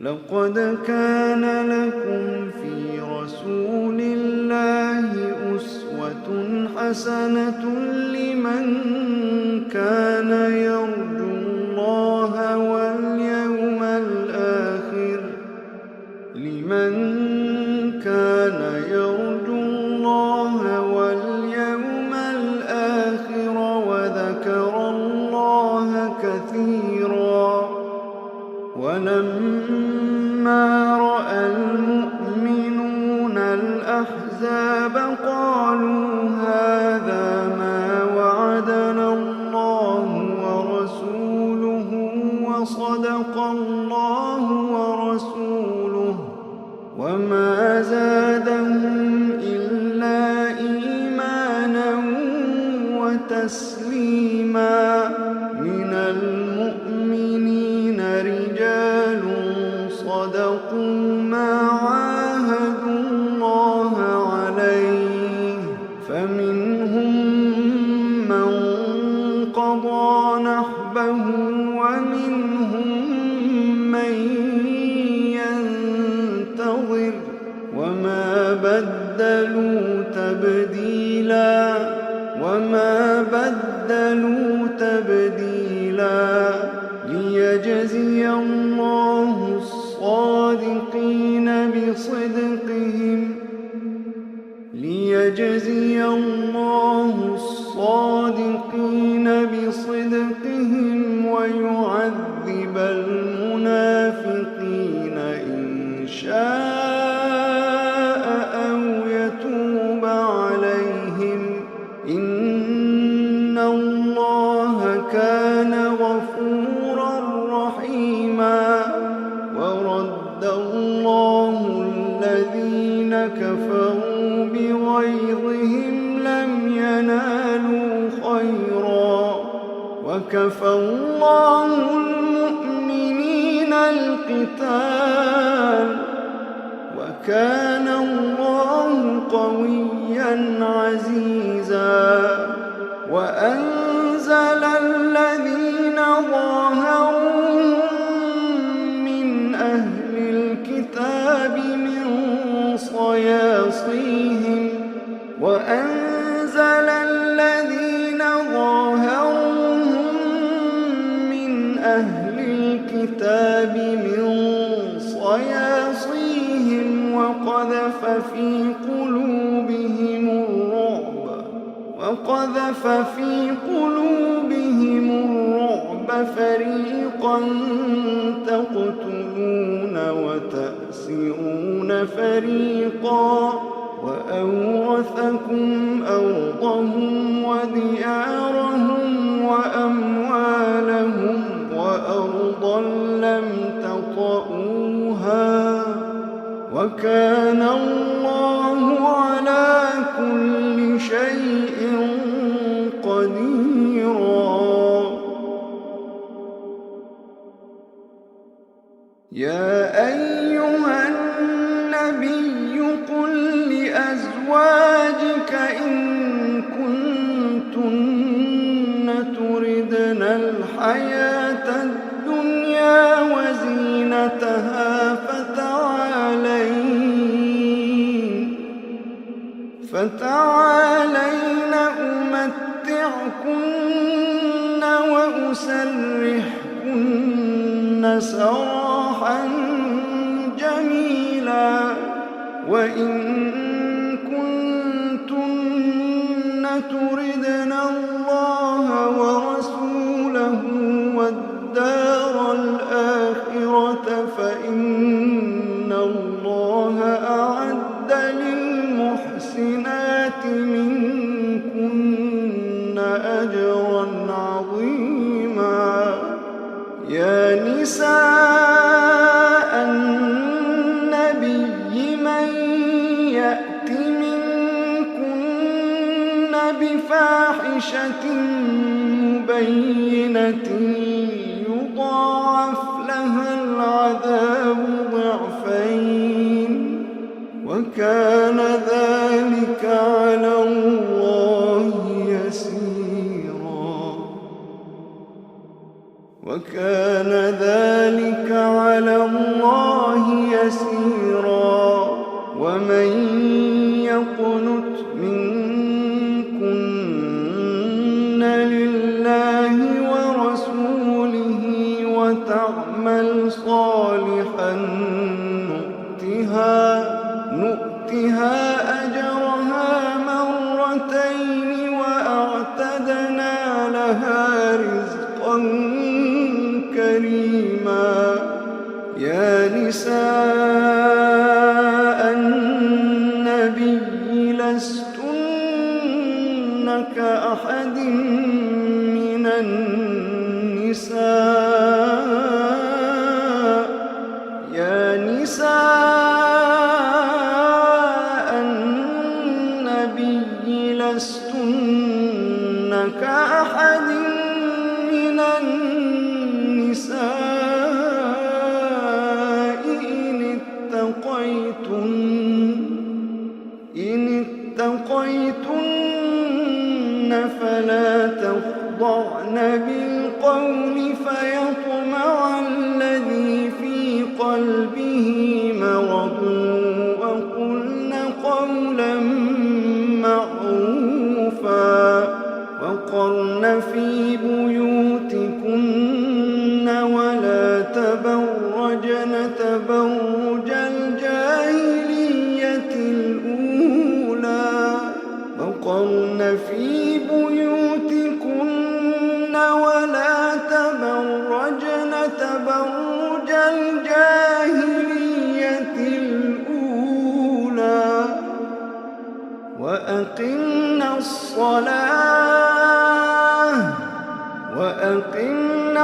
لقد كان لكم في رسول الله أسوة حسنة لمن كان يرجو الله واليوم الآخر وذكر الله كثيرا. ولما رأى المؤمنون الأحزاب قالوا هذا ما وعدنا الله ورسوله وصدق الله ورسوله وما زادهم إلا إيمانا وتسليما. من المؤمنين رجال صدقوا ما عاهدوا الله عليه فمنهم من قضى نحبه ومنهم من ينتظر وما بدلوا تبديلا. ليجزي الله الصادقين بصدقهم ويعذب المنافقين إن شاء أو يتوب عليهم إن الله كان غفورا رحيما. ورد الله الذين كفروا بغيظهم لم ينالوا خيرا وكفى الله المؤمنين القتال وكان الله قويا عزيزا. وأنزل الذين ظاهروهم من أهل الكتاب من صياصيهم وقذف في قلوبهم الرعب فريقا تقتلون وتأسرون فريقا وأورثكم أرضهم وديارهم وأموالهم وأرضا لم تطئوها وكان الله على كل شيء قديرا. يا أيها النبي قل لأزواجك إن كنتن تردن الحياة الدنيا وزينتها فتعالين أمتعكن وأسرحكن سراحا جميلا. وإن كنتن تردن الله ورسوله والدار الآخرة فإن الله أعد للمحسنات منكن أجرا عظيما. يا نساء النبي من يأت منكن بفاحشة مبينة يضاعف لها العذاب ضعفين وكان ذلك على الله يسيرا. وكان ذلك على على الله يسيرا. ومن يقنت منكن لله ورسوله وتعمل صالحا نؤتها أجرها مرتين وأعتدنا لها رزقا كريما. يا نساء النبي لستن كأحد من النساء. يا نساء النبي لستن كأحد من النساء إن اتقيتن فلا تخضعن بالقول فيطمع الذي في قلبه مرض وقلن قولا معروفا. وقرن في بيوتكن ولا تبرجن تبرج الجاهلية الأولى. وقرن في بيوتكن ولا تبرجن تبرج الجاهلية الأولى. وأقمنا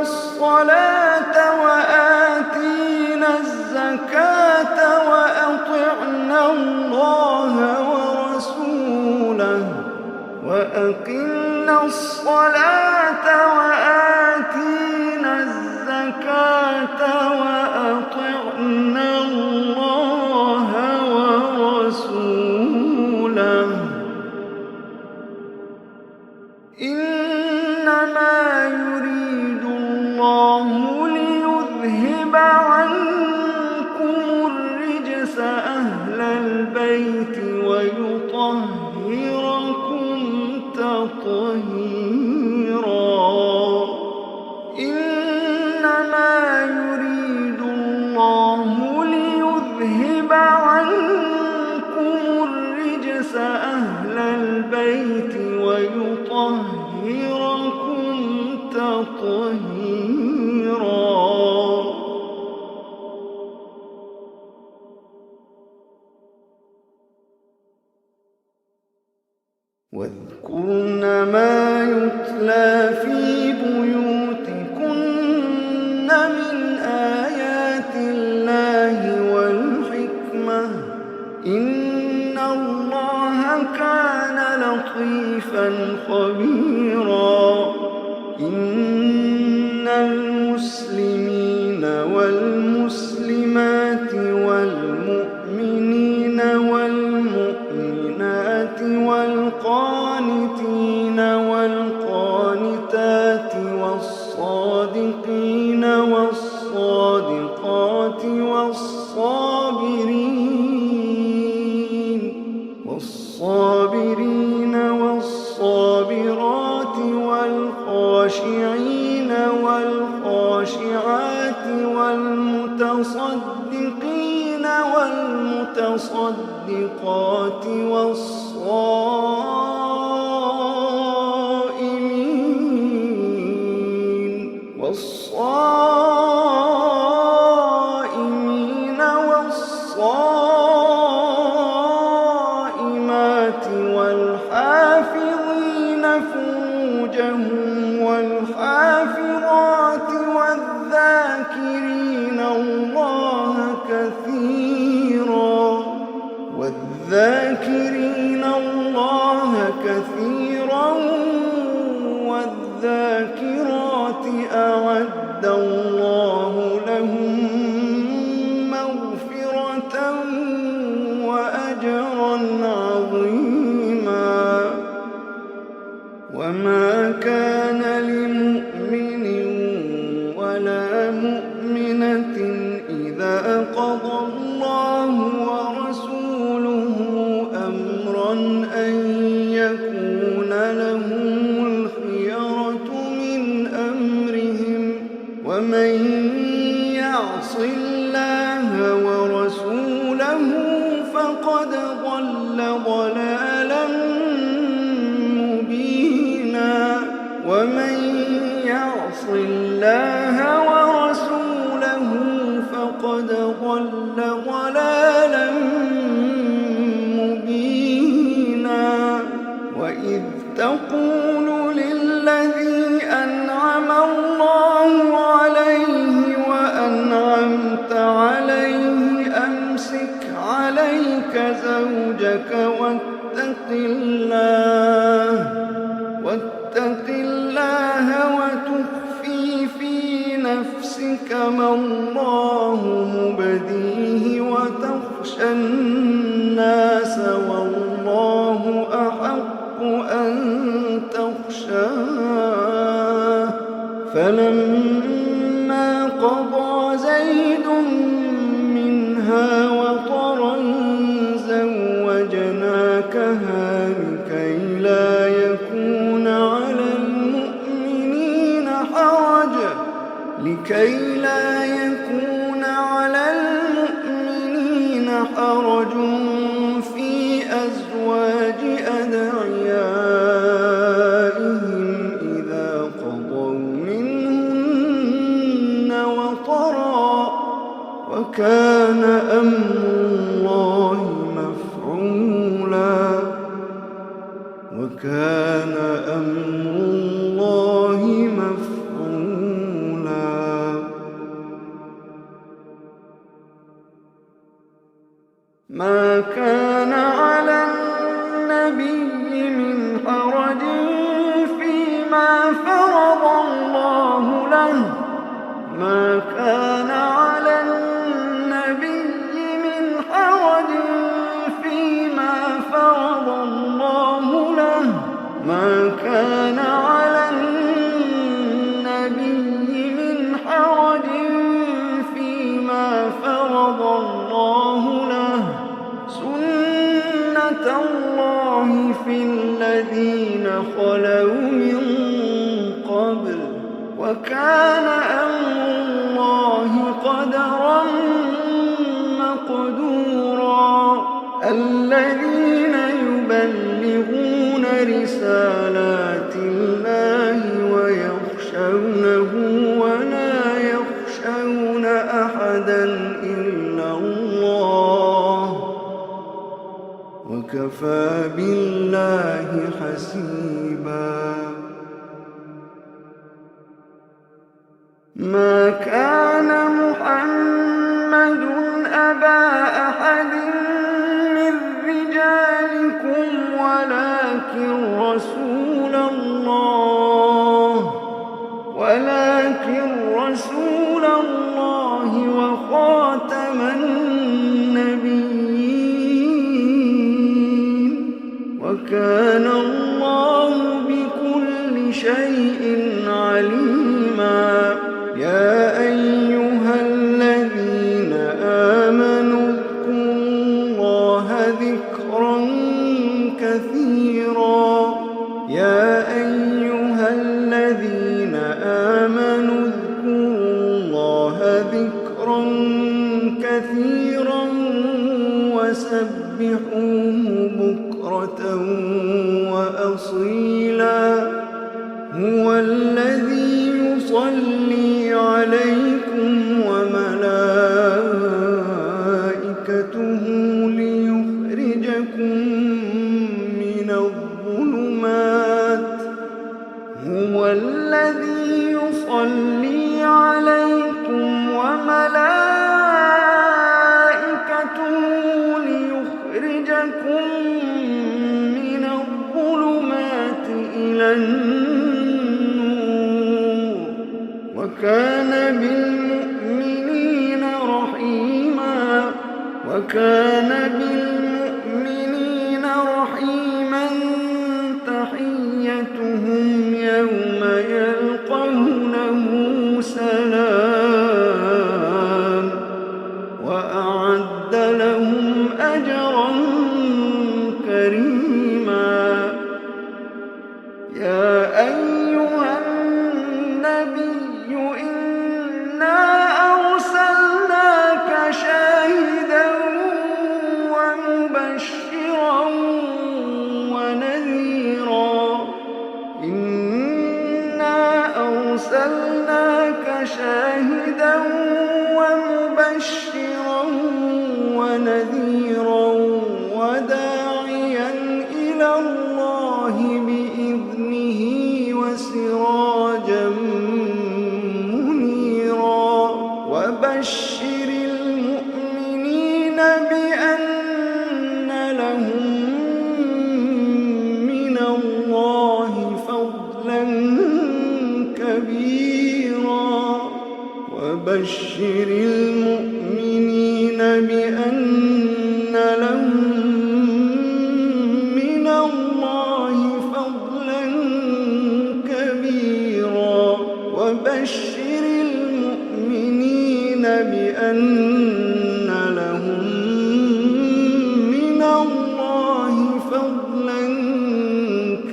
الصلاة وآتينا الزكاة وأطعنا الله ورسوله. وأقمنا الصلاة وآتينا الزكاة وأطعنا الله ورسوله. إنما يريد الله ليذهب عنكم الرجس أهل البيت ويطهركم تطهيرا. إنما يريد الله ليذهب عنكم الرجس أهل البيت ويطهركم تطهيرا. واذكرن ما يتلى في بيوتكن من آيات الله والحكمة. إن الله كان لطيفا خبيرا. إن المسلمين والمسلمات والمؤمنين والمؤمنات والقانتين والقانتات والصادقين والصادقات والصابرين والصابرات والخاشعين والخاشعات والمتصدقين والمتصدقات والصائمين والصائمات والحافظين فروجهم والحافظات والذاكرين الله كثيرا والذاكرات أعد الله لهم مغفرة وأجرا عظيما. وما كان لمؤمن ولا مؤمنة ومن يعص الله ورسوله فقد ضل ضلالا مبينا ومن يعص الله ورسوله فقد ضل ضلالا مبينا وإذ تقول للذي أنعم الله عليه وأنعمت عليه أمسك عليك زوجك واتق الله وتخفي في نفسك ما الله مبديه وتخشى الناس والله أحق أن تخشاه فلما قضى زيد منها وطرا زوجناكها لكي لا يكون على المؤمنين حرج في أزواج أدعيائهم إذا قضوا منهن وطرا وكان أمر الله مفعولا وكان أمر الله مفعولا ما كان على النبي من حرج فيما فرض الله له ما كان على النبي من حرج فيما فرض الله له ما كان على النبي من حرج فيما فرض الله له سنة الله في الذين خلوا من قبل وكان أمر الله قدرا مقدورا الذين يبلغون رسالات الله ويخشونه ولا يخشون أحدا إلا الله وكفى بالله حسيبا ما كان محمد أبا أحد من رجالكم ولكن رسول الله وخاتم النبيين وكان الله بكل شيء عليما يا أيها الذين آمنوا اذكروا الله ذكرا كثيرا يا أيها الذين آمنوا اذكروا الله ذكرا كثيرا وسبحوه بكرة وأصيلا هو الذي يصلي عليكم وملائكته ليخرجكم من الظلمات هو الذي يصلي عليكم وملائكته ليخرجكم من الظلمات إلى النور وكان بالمؤمنين رحيما تحيتهم يوم يلقونه سلام وأعد لهم أجرا كريما يا أيها النبي وبشر المؤمنين بأن لهم من الله فضلا كبيرا وبشر المؤمنين بأن لهم من الله فضلا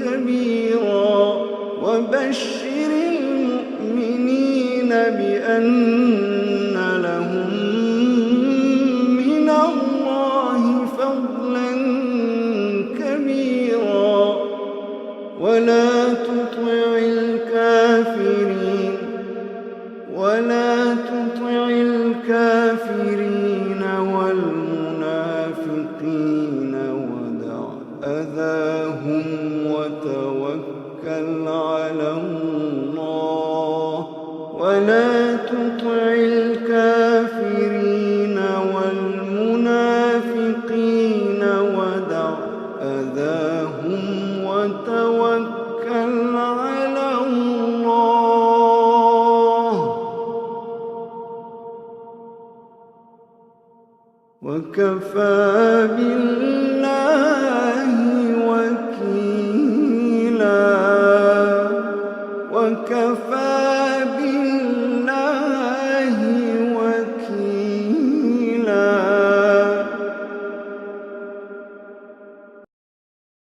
كبيرا وبشر المؤمنين بأن لهم من الله فضلا كبيرا ولا تطع الكافرين والمنافقين ودع أذاهم وتوكل على الله ولا تطع الكافرين والمنافقين ودع أذاهم وتوكل على الله وكفى بالله وكيلا وكفى